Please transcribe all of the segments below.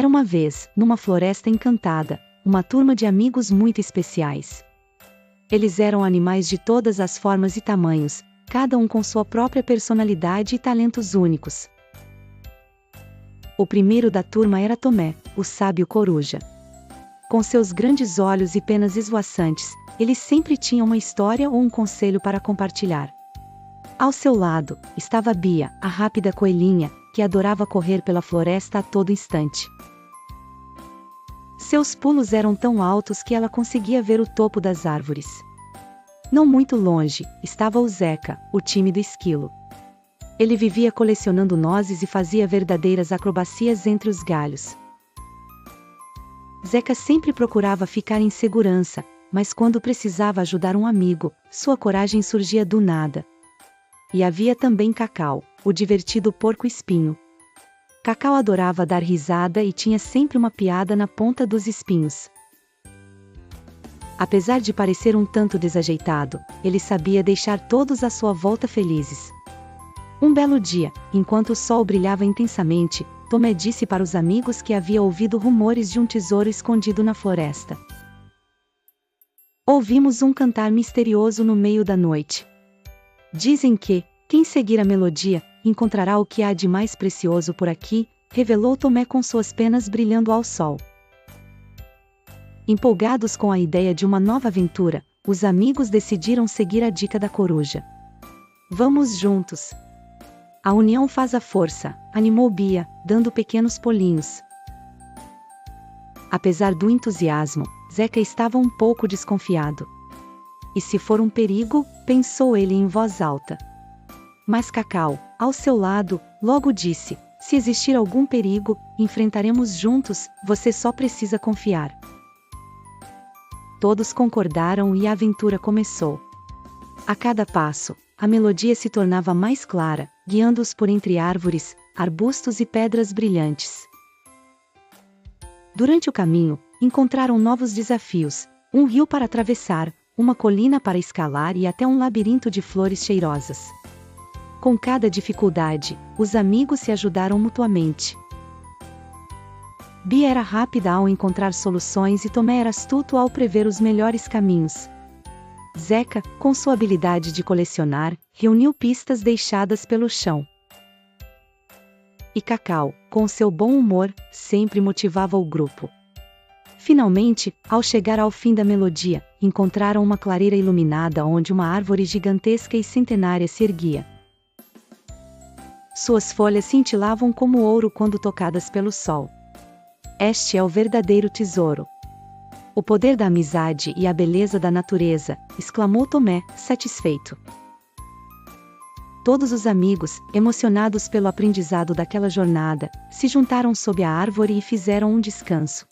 Era uma vez, numa floresta encantada, uma turma de amigos muito especiais. Eles eram animais de todas as formas e tamanhos, cada um com sua própria personalidade e talentos únicos. O primeiro da turma era Tomé, o sábio coruja. Com seus grandes olhos e penas esvoaçantes, ele sempre tinha uma história ou um conselho para compartilhar. Ao seu lado, estava Bia, a rápida coelhinha, que adorava correr pela floresta a todo instante. Seus pulos eram tão altos que ela conseguia ver o topo das árvores. Não muito longe, estava o Zeca, o tímido esquilo. Ele vivia colecionando nozes e fazia verdadeiras acrobacias entre os galhos. Zeca sempre procurava ficar em segurança, mas quando precisava ajudar um amigo, sua coragem surgia do nada. E havia também Cacau, o divertido porco-espinho. Cacau adorava dar risada e tinha sempre uma piada na ponta dos espinhos. Apesar de parecer um tanto desajeitado, ele sabia deixar todos à sua volta felizes. Um belo dia, enquanto o sol brilhava intensamente, Tomé disse para os amigos que havia ouvido rumores de um tesouro escondido na floresta. Ouvimos um cantar misterioso no meio da noite. Dizem que, quem seguir a melodia, encontrará o que há de mais precioso por aqui, revelou Tomé com suas penas brilhando ao sol. Empolgados com a ideia de uma nova aventura, os amigos decidiram seguir a dica da coruja. Vamos juntos! A união faz a força, animou Bia, dando pequenos pulinhos. Apesar do entusiasmo, Zeca estava um pouco desconfiado. E se for um perigo, pensou ele em voz alta. Mas Cacau, ao seu lado, logo disse: se existir algum perigo, enfrentaremos juntos, você só precisa confiar. Todos concordaram e a aventura começou. A cada passo, a melodia se tornava mais clara, guiando-os por entre árvores, arbustos e pedras brilhantes. Durante o caminho, encontraram novos desafios, um rio para atravessar, uma colina para escalar e até um labirinto de flores cheirosas. Com cada dificuldade, os amigos se ajudaram mutuamente. Bia era rápida ao encontrar soluções e Tomé era astuto ao prever os melhores caminhos. Zeca, com sua habilidade de colecionar, reuniu pistas deixadas pelo chão. E Cacau, com seu bom humor, sempre motivava o grupo. Finalmente, ao chegar ao fim da melodia, encontraram uma clareira iluminada onde uma árvore gigantesca e centenária se erguia. Suas folhas cintilavam como ouro quando tocadas pelo sol. Este é o verdadeiro tesouro. O poder da amizade e a beleza da natureza, exclamou Tomé, satisfeito. Todos os amigos, emocionados pelo aprendizado daquela jornada, se juntaram sob a árvore e fizeram um descanso.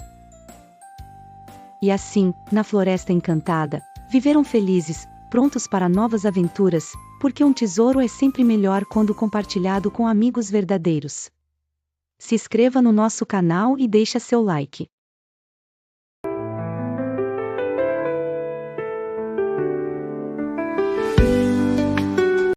E assim, na Floresta Encantada, viveram felizes, prontos para novas aventuras, porque um tesouro é sempre melhor quando compartilhado com amigos verdadeiros. Se inscreva no nosso canal e deixe seu like.